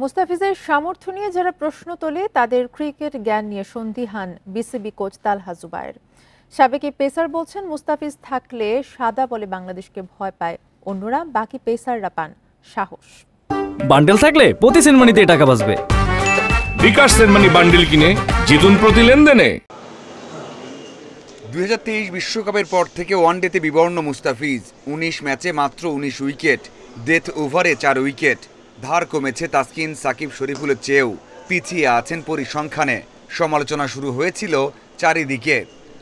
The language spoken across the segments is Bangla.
মুস্তাফিজের সামর্থ্য নিয়ে যারা প্রশ্ন তোলে তাদের ক্রিকেট জ্ঞান নিয়ে সন্দিহান বিসিবি কোচ তালহা জুবায়ের। সাবেক এই পেসার বলছেন, মুস্তাফিজ থাকলে সাদা বলে বাংলাদেশকে ভয় পায়, অন্যরা বাকি পেসাররা পান সাহস। বান্ডেল থাকলে প্রতি সেনমানিতে টাকা বাঁচবে। বিকাশ সেনমানি বান্ডেল কিনে জিতুন প্রতি লেনদেনে। 2023 বিশ্বকাপের পর থেকে ওয়ানডেতে বিবর্ণ মুস্তাফিজ। 19 ম্যাচে মাত্র 19 উইকেট, ডেথ ওভারে 4 উইকেট। ধার কমেছে তাসকিন, সাকিব, শরীফুলের চেয়েও। পিছিয়ে আছেন পরিসংখ্যানে। সমালোচনা শুরু হয়েছিল চারিদিকে।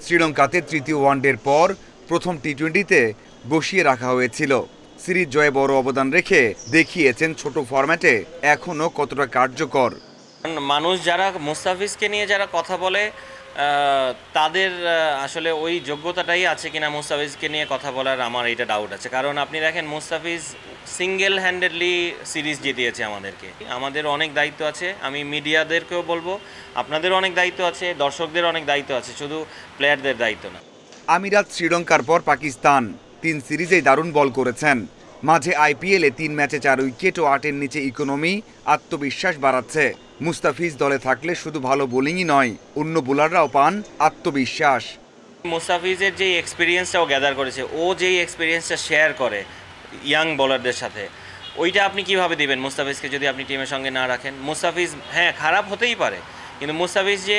শ্রীলঙ্কাতে তৃতীয় ওয়ানডের পর প্রথম টি-20তে বসিয়ে রাখা হয়েছিল। সিরিজ জয়ে বড় অবদান রেখে দেখিয়েছেন ছোট ফরম্যাটে এখনও কতটা কার্যকর। মানুষ যারা মুস্তাফিজকে নিয়ে যারা কথা বলে তাদের আসলে ওই যোগ্যতাটাই আছে কিনা মুস্তাফিজকে নিয়ে কথা বলার, আমার এটা ডাউট আছে। কারণ আপনি দেখেন, মুস্তাফিজ সিঙ্গেল হ্যান্ডেডলি সিরিজ জিতিয়েছে আমাদেরকে। আমাদের অনেক দায়িত্ব আছে, আমি মিডিয়াদেরকেও বলবো, আপনাদের অনেক দায়িত্ব আছে, দর্শকদের অনেক দায়িত্ব আছে, শুধু প্লেয়ারদের দায়িত্ব না। আমিরাত, শ্রীলঙ্কার পর পাকিস্তান, 3 সিরিজেই দারুণ বল করেছেন। মাঝে আইপিএলে 3 ম্যাচে 4 উইকেট ও 8-এর নিচে ইকোনমি আত্মবিশ্বাস বাড়াচ্ছে। মুস্তাফিজ দলে থাকলে শুধু ভালো বোলিংই নয়, অন্য বোলাররাও পান আত্মবিশ্বাস। মুস্তাফিজের যে এক্সপিরিয়েন্সটা ও গ্যাদার করেছে, ও যেই এক্সপিরিয়েন্সটা শেয়ার করে ইয়াং বোলারদের সাথে, ওইটা আপনি কিভাবে দিবেন মুস্তাফিজকে যদি আপনি টিমের সঙ্গে না রাখেন? মুস্তাফিজ হ্যাঁ খারাপ হতেই পারে, কিন্তু মুস্তাফিজ যে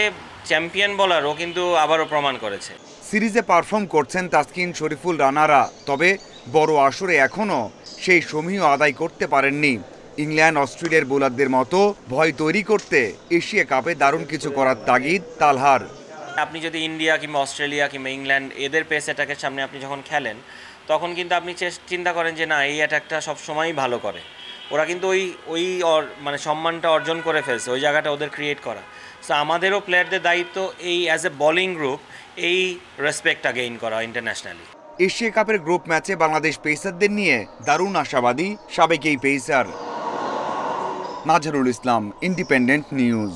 চ্যাম্পিয়ন বোলার, ও কিন্তু আবারও প্রমাণ করেছে। সিরিজে পারফর্ম করছেন তাসকিন, শরীফুল, রানারা। তবে বড় আসরে এখনও সেই সমীহ আদায় করতে পারেননি। ইংল্যান্ড, অস্ট্রেলিয়ার বোলারদের মতো ভয় তৈরি করতে এশিয়া কাপে দারুণ কিছু করার তাগিদ তালহার। আপনি যদি ইন্ডিয়া কিংবা অস্ট্রেলিয়া কিংবা ইংল্যান্ড এদের পেস অ্যাটাকের সামনে আপনি যখন খেলেন, তখন কিন্তু আপনি চিন্তা করেন যে না, এই অ্যাটাকটা সবসময়ই ভালো করে। ওরা কিন্তু ওই মানে সম্মানটা অর্জন করে ফেলছে, ওই জায়গাটা ওদের ক্রিয়েট করা। সো আমাদেরও প্লেয়ারদের দায়িত্ব এই অ্যাজ এ বোলিং গ্রুপ এই রেসপেক্টটা গেইন করা ইন্টারন্যাশনালি। এশিয়া কাপের গ্রুপ ম্যাচে বাংলাদেশ পেসারদের নিয়ে দারুণ আশাবাদী সাবেক এই পেসার। নাজরুল ইসলাম, ইন্ডিপেন্ডেন্ট নিউজ।